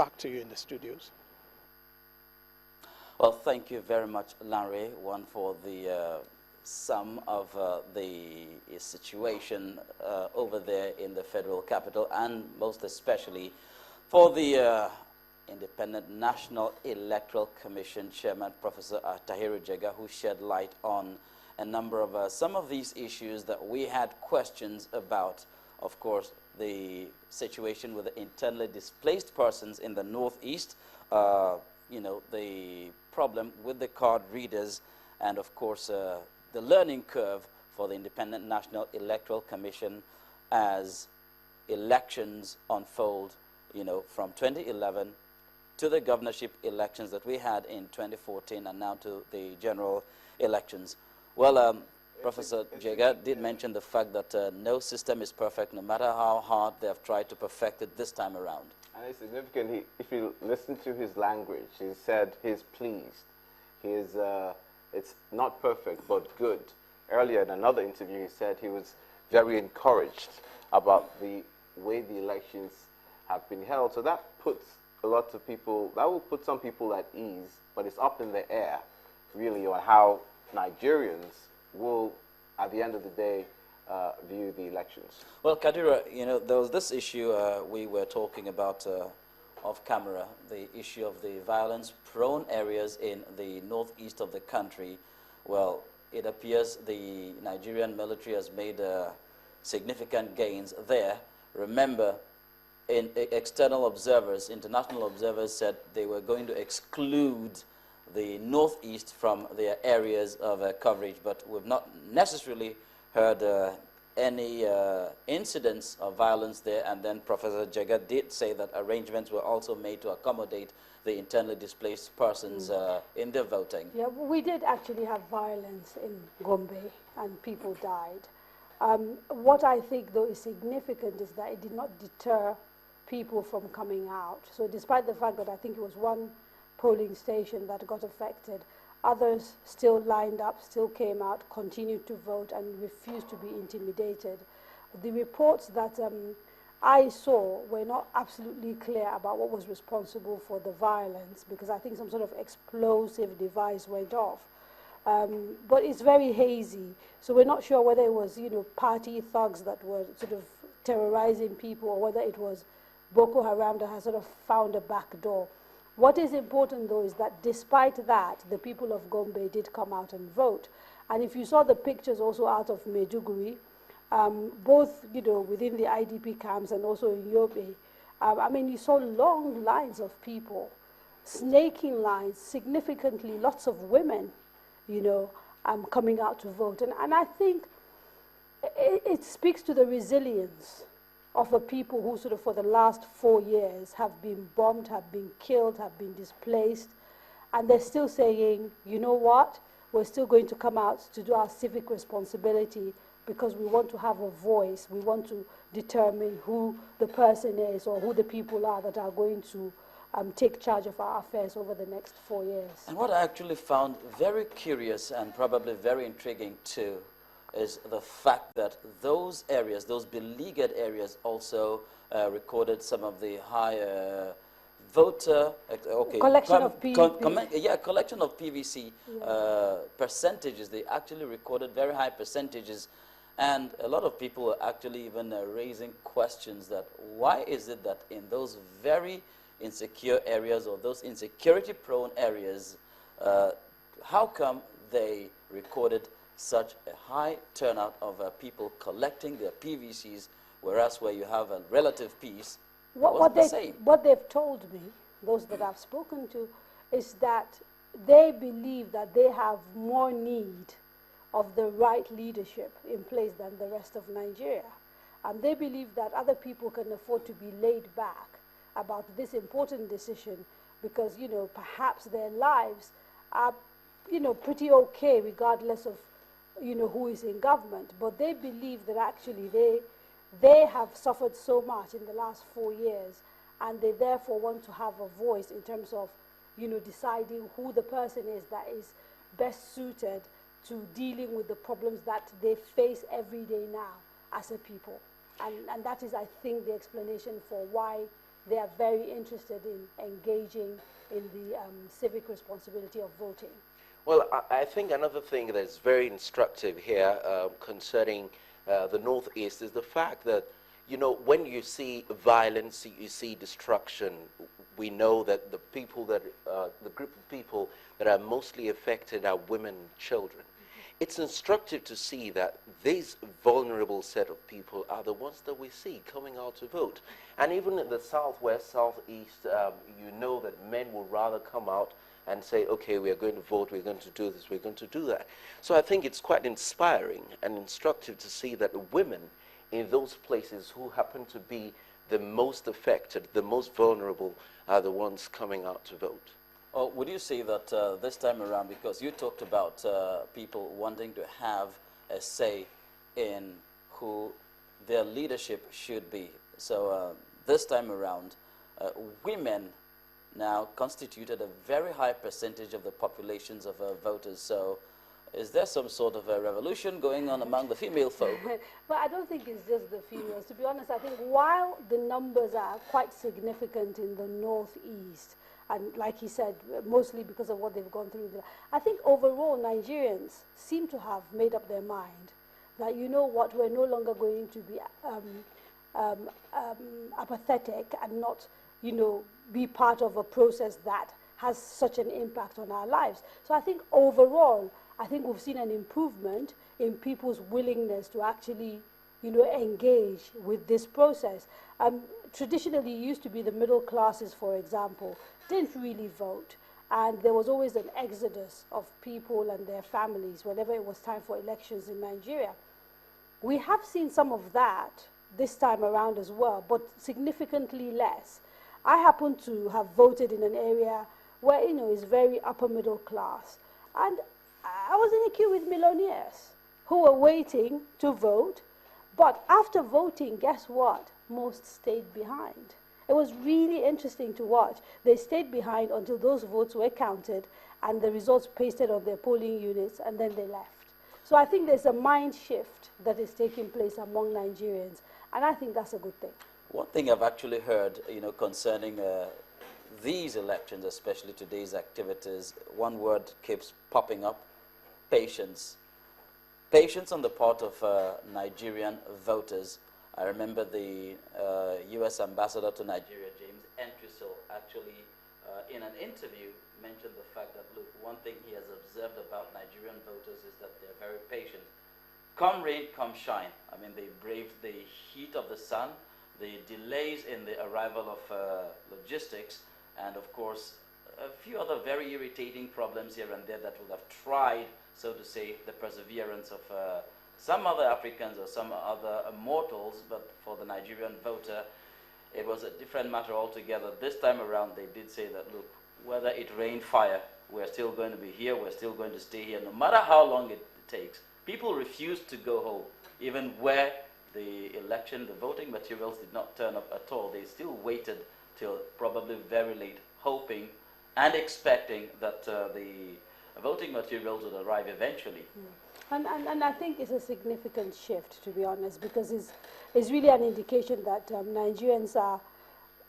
back to you in the studios. Well, thank you very much, Larry, one for the sum of the situation over there in the federal capital, and most especially for the Independent National Electoral Commission Chairman, Professor Tahiru Jega, who shed light on a number of some of these issues that we had questions about. Of course, the situation with the internally displaced persons in the Northeast, you know, the problem with the card readers, and of course the learning curve for the Independent National Electoral Commission as elections unfold, you know, from 2011 to the governorship elections that we had in 2014 and now to the general elections. Well, Professor Jega did mention the fact that no system is perfect, no matter how hard they have tried to perfect it this time around. And it's significant, if you listen to his language, he said he's pleased. It's not perfect, but good. Earlier in another interview, he said he was very encouraged about the way the elections have been held. So that puts a lot of people, that will put some people at ease, but it's up in the air, really, on how Nigerians will, at the end of the day, view the elections. Well, Kadira, you know, there was this issue we were talking about off camera, the issue of the violence-prone areas in the northeast of the country. Well, it appears the Nigerian military has made significant gains there. Remember, external observers, international observers said they were going to exclude the northeast from their areas of coverage, but we've not necessarily heard any incidents of violence there. And then Professor Jega did say that arrangements were also made to accommodate the internally displaced persons in their voting. Yeah, we did actually have violence in Gombe and people died. What I think, though, is significant is that it did not deter people from coming out. So despite the fact that I think it was one polling station that got affected, others still lined up, still came out, continued to vote, and refused to be intimidated. The reports that I saw were not absolutely clear about what was responsible for the violence, because I think some sort of explosive device went off. But it's very hazy, so we're not sure whether it was, you know, party thugs that were sort of terrorizing people, or whether it was Boko Haram that has sort of found a back door. What is important, though, is that despite that, the people of Gombe did come out and vote. And if you saw the pictures also out of Maiduguri, both, you know, within the IDP camps and also in Yobe, I mean, you saw long lines of people, snaking lines, significantly lots of women, you know, coming out to vote. And I think it speaks to the resilience of a people who sort of for the last 4 years have been bombed, have been killed, have been displaced, and they're still saying, you know what, we're still going to come out to do our civic responsibility because we want to have a voice, we want to determine who the person is or who the people are that are going to take charge of our affairs over the next 4 years. And what I actually found very curious and probably very intriguing too is the fact that those areas, those beleaguered areas, also recorded some of the higher voter collection of PVC. Collection of PVC percentages. They actually recorded very high percentages, and a lot of people are actually even raising questions that why is it that in those very insecure areas or those insecurity-prone areas, how come they recorded such a high turnout of people collecting their PVCs, whereas where you have a relative peace, what they've told me, those that I've spoken to, is that they believe that they have more need of the right leadership in place than the rest of Nigeria. And they believe that other people can afford to be laid back about this important decision because, you know, perhaps their lives are, you know, pretty okay regardless of, you know, who is in government. But they believe that actually they have suffered so much in the last 4 years, and they therefore want to have a voice in terms of, you know, deciding who the person is that is best suited to dealing with the problems that they face every day now as a people. And that is, I think, the explanation for why they are very interested in engaging in the civic responsibility of voting. Well, I think another thing that's very instructive here concerning the Northeast is the fact that, you know, when you see violence, you see destruction, we know that the people that, the group of people that are mostly affected are women and children. It's instructive to see that these vulnerable set of people are the ones that we see coming out to vote. And even in the Southwest, Southeast, you know that men will rather come out and say, okay, we are going to vote, we're going to do this, we're going to do that. So I think it's quite inspiring and instructive to see that women in those places who happen to be the most affected, the most vulnerable, are the ones coming out to vote. Or would you say that this time around, because you talked about people wanting to have a say in who their leadership should be, so this time around, women now constituted a very high percentage of the populations of voters. So is there some sort of a revolution going on among the female folk? Well, I don't think it's just the females. To be honest, I think while the numbers are quite significant in the Northeast, and like he said, mostly because of what they've gone through, I think overall Nigerians seem to have made up their mind that, you know what, we're no longer going to be apathetic and not, you know, be part of a process that has such an impact on our lives. So I think overall, I think we've seen an improvement in people's willingness to actually, you know, engage with this process. Traditionally, it used to be the middle classes, for example, didn't really vote. And there was always an exodus of people and their families whenever it was time for elections in Nigeria. We have seen some of that this time around as well, but significantly less. I happen to have voted in an area where, you know, is very upper middle class. And I was in a queue with millionaires who were waiting to vote. But after voting, guess what? Most stayed behind. It was really interesting to watch. They stayed behind until those votes were counted and the results pasted on their polling units, and then they left. So I think there's a mind shift that is taking place among Nigerians, and I think that's a good thing. One thing I've actually heard, you know, concerning these elections, especially today's activities, one word keeps popping up: patience. Patience on the part of Nigerian voters. I remember the U.S. ambassador to Nigeria, James Entwistle, actually in an interview mentioned the fact that, look, one thing he has observed about Nigerian voters is that they're very patient. Come rain, come shine. I mean, they braved the heat of the sun, the delays in the arrival of logistics, and of course, a few other very irritating problems here and there that would have tried, so to say, the perseverance of some other Africans or some other mortals, but for the Nigerian voter, it was a different matter altogether. This time around, they did say that, look, whether it rained fire, we're still going to be here, we're still going to stay here, no matter how long it takes. People refused to go home, even where the election, the voting materials did not turn up at all. They still waited till probably very late, hoping and expecting that the voting materials would arrive eventually. And I think it's a significant shift, to be honest, because it's really an indication that Nigerians are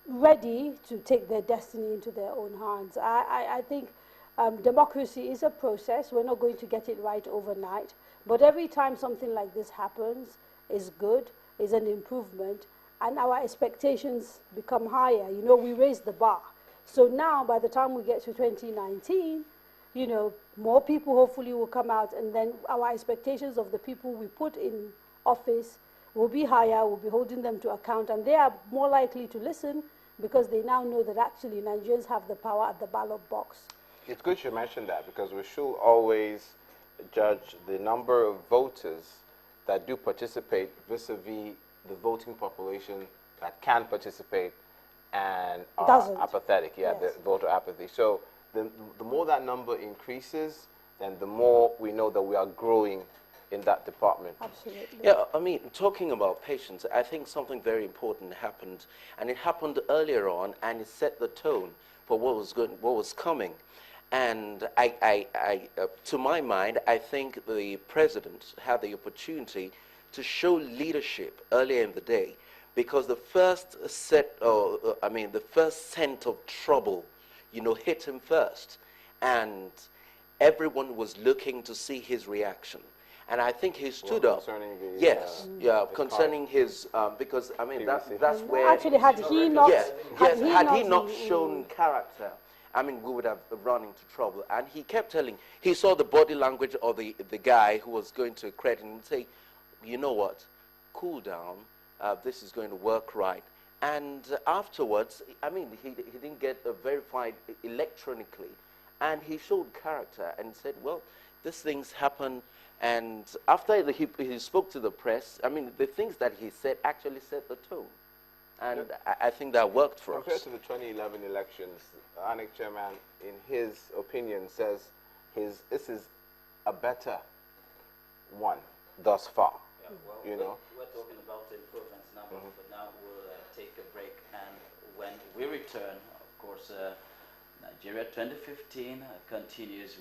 ready to take their destiny into their own hands. I think democracy is a process. We're not going to get it right overnight. But every time something like this happens is good, is an improvement, and our expectations become higher. You know, we raise the bar. So now, by the time we get to 2019, you know, more people hopefully will come out, and then our expectations of the people we put in office will be higher, we'll be holding them to account, and they are more likely to listen because they now know that actually Nigerians have the power at the ballot box. It's good you mentioned that, because we should always judge the number of voters that do participate vis-a-vis the voting population that can participate and are apathetic, yes. The voter apathy. So the more that number increases, then the more we know that we are growing in that department. Absolutely. Yeah, I mean, talking about patience, I think something very important happened, and it happened earlier on, and it set the tone for what was good, what was coming. And to my mind, I think the president had the opportunity to show leadership earlier in the day because the first set, the first scent of trouble, hit him first, and everyone was looking to see his reaction. And I think he stood up. Concerning the, Yes, yeah, the concerning his, because that's And where. actually, had he not, Yes, yes. Had he not mm, shown character, we would have run into trouble. And he kept telling. He saw the body language of the guy who was going to credit him and say, "You know what? Cool down. This is going to work right." And afterwards, he didn't get verified electronically, and he showed character and said, "Well, these things happen." And after he spoke to the press, the things that he said actually set the tone. And I think that worked for Compared us. to the 2011 elections, ANEC chairman, in his opinion, says this is a better one thus far. Yeah, well, You know? we're talking about improvements now, but now we'll take a break. And when we return, of course, Nigeria 2015 continues.